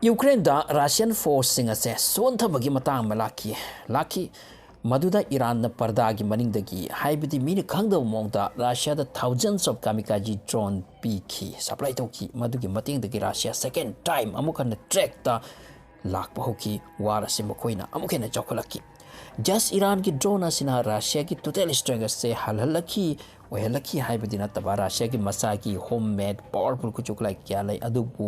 Ukraine दा Russian force सिंग असे सोंथबगी मतांग मलाकी लाकी मधुदा ईरान न पर्दा की मनिंगदगी हाइबदी मीन खंगदव मोंगदा रशिया द थाउजेंड्स ऑफ कामिकाजी ड्रोन पीखी सप्लाई तौकी मधुगी मतिंगदगी रशिया सेकेंड टाइम अमुकन ट्रैक ता लाख होकी वार से मखोइना अमुकेन चौखलकी जस्ट ईरान की ड्रोन असिना रशिया की टोटल स्ट्रेंथ से हलहलकी वहलकी हाइबदी नतबा रशिया की मसा की होममेड पावरफुल कुचुकलाई क्या लै अदुबु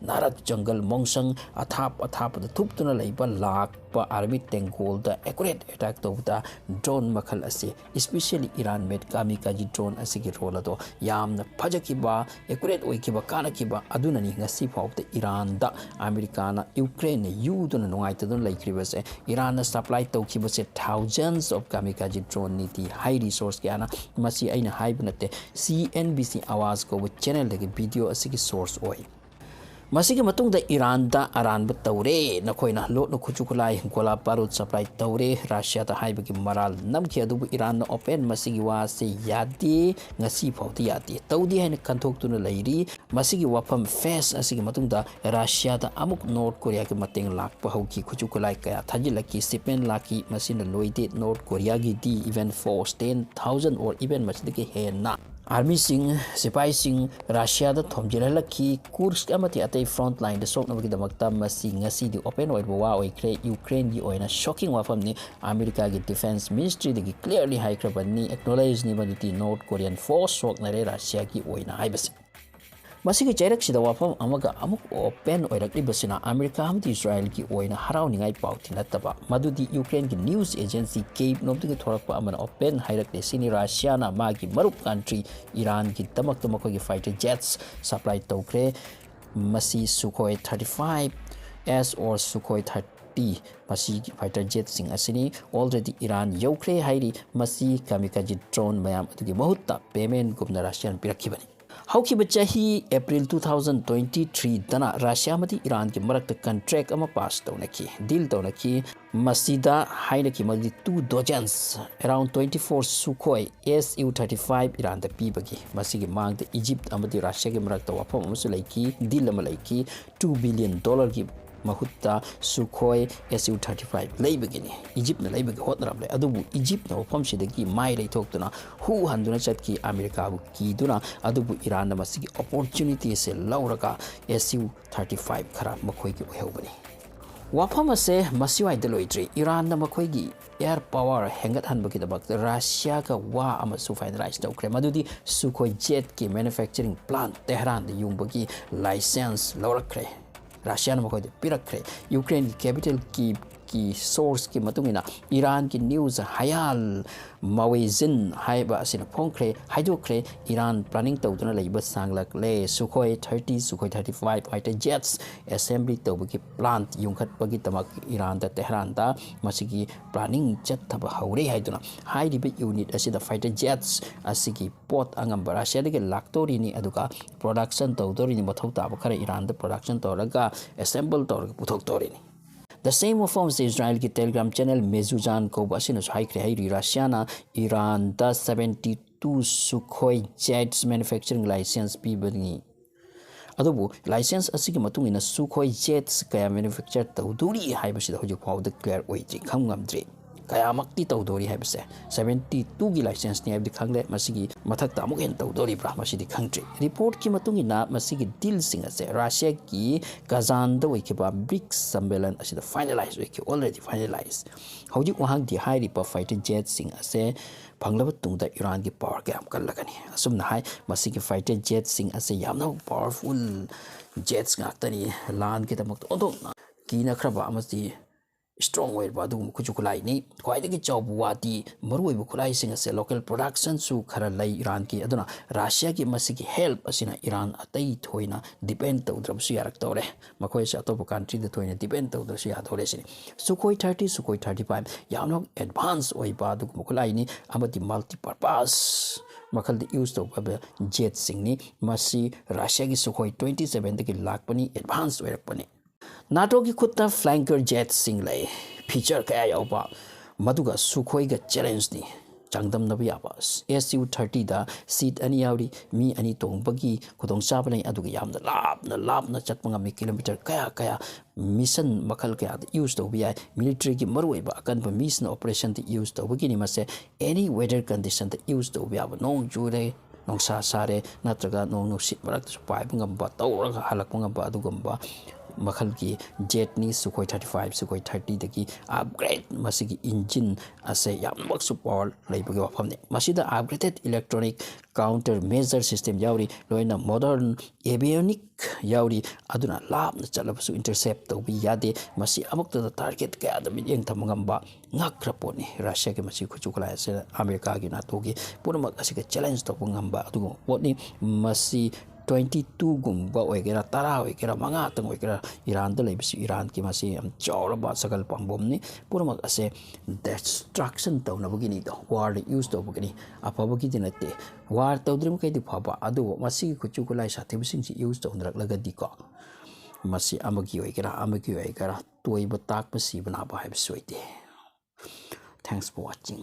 नारक जंगल मोंगसंग अथाप अथाप थुपतुना लैबा लाख आर्मी टेंगोल द एक्यूरेट अटैक तौदा ड्रोन मखल असे specially Iran made kamikaze drone असे की रोल अदो यामना फजकिबा एक्यूरेट ओइकिबा कानकिबा अदुननी ngasi फाउत ईरान दा अमेरिका ना यूक्रेन ने युदुन नोंगाइतदुन लैख्रिबसे ईरान ना सप्लाई तौकिबसे थाउजेंड्स ऑफ कामिकाजी ड्रोन नीति हाई रिसोर्स के आना मसी अइना हाइबनते CNBC आवाज को चैनल दगे वीडियो असे की सोर्स ओइ मसीगे मतुंग दा ईरान दा अरान तौरे नखोइना लोट न खुचुकुलाई गोला बारूद सप्लाई तौरे रशिया दा हाइबगी मराल नमखि अदुबु ईरान न ओपन मसीगी वा से यादे ngasi फाउती यादे तौदी हैन कंथोक्तुन लैरी मसीगी वफम फेस असिगी मतुंग दा रशिया दा अमुक नॉर्थ कोरिया के मतेंग लाकपा हौकी खुचुकुलाई कया थाजिलकी सिपेन लाकी मसीन लोइदे नॉर्थ कोरिया की दी इवेंट फोर्स 10,000 और इवेंट मसीदे हेना आर्मी सिंह सिपाही सिंह रशिया दा थोमजिललकी कुर्स्क अमति अतै फ्रंट लाइन द सोकनबगी दमक्ता मसी ngasi di open oid wa oikre Ukraine की ओइना शॉकिंग वाफम नि अमेरिका की डिफेंस मिनिस्ट्री दगी क्लियरली हाइक्रबनी एक्नॉलेज नि बदिति नॉर्थ कोरियन फोर्स सोकनरे रशिया की ओइना हाइबसे मसीगे चैरक्सिदा वाफम अमगा अमुक ओपन ओइरक्लिबसिना अमेरिका हमति इस्राएल की ओइना हराउनिंगाई पाउथि नतबा मदुदि यूक्रेन की न्यूज़ एजेंसी केप नोबदगी थोरकपा अमन ओपन हाइरक्ले सिनी रशिया ना मागी मरुप कंट्री ईरान की तमक तमक की फाइटर जेट्स सप्लाई तौख्रे मसी सुखोई 35S और सुखोई 30 मसी फाइटर जेट सिंह असनी ऑलरेडी ईरान यौख्रे हाइरी मसी कामिकाजी ड्रोन मयाम अदुगी बहुता पेमेंट गुमना रशियन पिरखिबनी हौखिब चाही अप्रैल 2023 दना रशिया मती ईरान के मरक्त कंट्रैक्ट अमा पास तौनकी डील तौनकी मसीदा हाइनकी मदी 2 dozens around 24 Sukhoi Su-35 Iran द पीबगी मसीगी मांग द इजिप्ट अमदी रशिया के मरक्त वाफम अमसु लैकी डील अमा लैकी $2 बिलियन की महुत्ता सुखोई Su-35 लैबगिनी इजिप्ट न लैबगी होतनरबले अदुबु इजिप्ट न वफम सिदगी माइ लैथोक्तुना हु हंदुना चटकी अमेरिका बु कीदुना अदुबु ईरान न मसीगी अपॉर्चुनिटी से लौरका Su-35 खरा मखोई की ओहौबनी वाफम से मसिवाइ दलोइद्री ईरान न मखोई एयर पावर हेंगत हनबगी दबक रशिया का वा अमसु फाइनलाइज तौख्रे मदुदी सुखोई जेट की मैन्युफैक्चरिंग प्लांट तेहरान द युंबगी लाइसेंस लौरख्रे रशिया ने मखोई पिरक्रे यूक्रेन की कैपिटल की सोर्स की मतुंगिना ईरान की न्यूज़ हयाल मवेजिन हाइबा असिना फोंख्रे हाइदोख्रे ईरान प्लानिंग तौदुना लैबा सांगलकले Sukhoi 30 Sukhoi 35 fighter jets assembly तौबगी प्लांट युंखटपगी तमक ईरान दा तेहरान दा मसिगी प्लानिंग चत्थबा हौरे हाइदुना हाइरिबे यूनिट असिदा फाइटर जेट्स असिगी पोत अंगम रशिया दगे लाक्तोरिनी अदुगा प्रोडक्शन तौदोरिनी मथौ ताब खरे ईरान दा प्रोडक्शन तौरगा असेंबल तौरगा पुथोक्तोरिनी The same forms Israel की टेलीग्राम चैनल मेजुजान को बसिन हाइक्रे हाइरी रशियाना ईरान दा 72 सुखोई जेट्स मैन्युफैक्चरिंग लाइसेंस पीबनी अदुबु लाइसेंस असिगी मतुंगिना सुखोई जेट्स कया मैन्युफैक्चर तौदोरी हाइबसिदा होजि फाउद क्लियर ओइजि खंगमद्रे कयामक्ति तौदोरी हाइबसे 72 की लाइसेंस नि हाइबदि खंगले मसिगी मथक्ता अमुक हेन तौदोरी ब्रा मसिदि खंगत्रे रिपोर्ट की मतुंगिना मसिगी डील सिंग असे रशिया की कजान द वइकेबा ब्रिक्स सम्मेलन असिदा फाइनलाइज वइके ऑलरेडी फाइनलाइज हौजि वहां दि हाइरि प फाइटर जेट सिंग असे फंगलब तुंगदा ईरान की पावर के हम कलगनी असुमना हाइ मसिगी फाइटर जेट सिंग असे यामना पावरफुल जेट्स गातनी लान के तमक ओदो कीना खरबा अमसि स्ट्रॉन्ग वेट बादू खुजुकुलाई नि ख्वाइदगी चौबु वादी मरुइबु खुलाई सिंग से लोकल प्रोडक्शन सु खरा लै ईरान की अदुना रशिया की मसिगी हेल्प असिना ईरान अतै थोइना डिपेंड तौद्रबसु यारक तौरे मखोइ से अतोप कंट्री द थोइना डिपेंड तौद्रसु यादोरे सिनि सुखोई 30 सुखोई 35 यामनो एडवांस ओइ बादू मुखुलाई नि अमदि मल्टीपर्पस मखल द यूज तौबा जेट सिंग नि मसी रशिया की सुखोई 27 दगी लाखपनी एडवांस ओइरकपनी नाटो की खुत्ता फ्लैंकर जेट सिंह लै फीचर कया याउबा मदुगा सुखोई का चैलेंज नि ꯆꯥꯡꯗꯝꯅꯕ ꯌꯥꯕ SU-30ꯗ ꯁꯤꯠ ꯑꯅꯤ ꯌꯥꯎꯔꯤ ꯃꯤ ꯑꯅꯤ ꯇꯣꯡꯕꯒꯤ ꯈꯨꯗꯣꯡꯆꯥꯕ ꯂꯩ ꯑꯗꯨꯒ ꯌꯥꯝꯅ ꯂꯥꯞꯅ ꯆꯠꯄ ꯉꯝꯃꯤ ꯀꯤꯂꯣꯃꯤꯇꯔ ꯀꯌꯥ ꯃꯤꯁꯟ ꯃꯈꯜ ꯀꯌꯥꯗ ꯌꯨꯁ ꯇꯧꯕ ꯌꯥꯏ ꯃꯤꯂꯤꯇꯔꯤꯒꯤ ꯃꯔꯨꯑꯣꯏꯕ ꯑꯀꯟꯕ ꯃꯤꯁꯟ ꯑꯣꯄꯔꯦꯁꯟꯗ ꯌꯨꯁ ꯇꯧꯕꯒꯤꯅꯤ ꯃꯁꯦ ꯑꯦꯅꯤ ꯋꯦꯗꯔ ꯀꯟꯗꯤꯁꯟꯗ ꯌꯨꯁ ꯇꯧꯕ ꯌꯥꯕ ꯅꯣꯡ ꯆꯨꯔꯦ ꯅꯨꯡꯁꯥ ꯁꯥꯔꯦ ꯅꯠꯇ꯭ꯔꯒ ꯅꯣꯡ ꯅꯨꯡꯁꯤꯠ ꯃꯔꯛꯇꯁꯨ ꯄꯥꯏꯕ ꯉꯝꯕ ꯇꯧꯔꯒ ꯍꯜꯂꯛꯄ ꯉꯝꯕ ꯑꯗꯨꯒꯨꯝꯕ ꯃꯈꯜꯒꯤ ꯖꯦꯠꯅꯤ Sukhoi 35 Sukhoi 30ꯗꯒꯤ ꯑꯞꯒ꯭ꯔꯦꯗ ꯃꯁꯤꯒꯤ ꯏꯟꯖꯤꯟ ꯑꯁꯦ ꯌꯥꯝꯅꯃꯛꯁꯨ ꯄꯋꯥꯔ ꯂꯩꯕꯒꯤ ꯋꯥꯐꯝꯅꯤ ꯃꯁꯤꯗ ꯑꯞꯒ꯭ꯔꯦꯗꯦꯗ ꯏꯂꯦꯛꯇ꯭ꯔꯣꯅꯤꯛ ꯀꯥꯎꯟꯇꯔ ꯃꯦꯖꯔ ꯁꯤꯁꯇꯦꯝ ꯌꯥꯎꯔꯤ ꯂꯣꯏꯅ ꯃꯣꯗꯔꯟ ꯑꯦꯚꯤꯌꯣꯅꯤꯛ ꯌꯥꯎꯔꯤ ꯑꯗꯨꯅ ꯂꯥꯞꯅ ꯆꯠꯂꯕꯁꯨ ꯏꯟꯇꯔꯁꯦꯞ ꯇꯧꯕ ꯌꯥꯗꯦ ꯃꯁꯤ ꯑꯃꯨꯛꯇꯗ ꯇꯥꯔꯒꯦꯠ ꯀꯌꯥꯗ ꯃꯤꯠꯌꯦꯡ ꯊꯝꯕ ꯉꯝꯕ ꯉꯛꯈ꯭ꯔ ꯄꯣꯠꯅꯤ ꯔꯁꯤꯌꯥꯒꯤ ꯃꯁꯤ ꯈꯨꯠꯁꯨ ꯈꯨꯠꯂꯥꯏ ꯑꯁꯤꯅ ꯑꯃꯦꯔꯤꯀꯥꯒꯤ ꯅꯥꯇꯣꯒꯤ ꯄꯨꯝꯅꯃꯛ ꯑꯁꯤꯒ ꯆꯦꯂꯦꯟꯖ ꯇꯧꯕ ꯉꯝꯕ ꯑꯗꯨꯒꯨꯝꯕ ꯄꯣꯠꯅꯤ ꯃꯁꯤ 22ꯒꯨꯝꯕ ꯑꯣꯏꯒꯦꯔꯥ 10 ꯑꯣꯏꯒꯦꯔꯥ 5ꯇꯪ ꯑꯣꯏꯒꯦꯔꯥ ꯏꯔꯥꯟꯗ ꯂꯩꯕꯁꯤ ꯏꯔꯥꯟꯒꯤ ꯃꯁꯤ ꯌꯥꯝ ꯆꯥꯎꯔꯕ ꯁꯒꯜ ꯄꯥꯝꯕꯣꯝꯅꯤ ꯄꯨꯝꯅꯃꯛ ꯑꯁꯦ ꯗꯤꯁꯇ꯭ꯔꯛꯁꯟ ꯇꯧꯅꯕꯒꯤꯅꯤꯗꯣ ꯋꯥꯔꯗ ꯌꯨꯁ ꯇꯧꯕꯒꯤꯅꯤ ꯑꯐꯕꯒꯤꯗꯤ ꯅꯠꯇꯦ ꯋꯥꯔ ꯇꯧꯗ꯭ꯔꯤꯃꯈꯩꯗꯤ ꯐꯕ ꯑꯗꯨꯕꯨ ꯃꯁꯤꯒꯤ ꯈꯨꯠꯁꯨ ꯈꯨꯠꯂꯥꯏ ꯁꯥꯊꯤꯕꯁꯤꯡꯁꯤ ꯌꯨꯁ ꯇꯧꯅꯔꯛꯂꯒꯗꯤꯀꯣ ꯃꯁꯤ ꯑꯃꯒꯤ ꯑꯣꯏꯒꯦꯔꯥ ꯇꯣꯏꯕ ꯇꯥꯛꯄ ꯁꯤꯕ ꯅꯥꯕ ꯍꯥꯏꯕꯁꯨ ꯑꯣꯏꯗꯦ ꯊꯦꯡꯛꯁ ꯐꯣꯔ ꯋꯥꯆꯤꯡ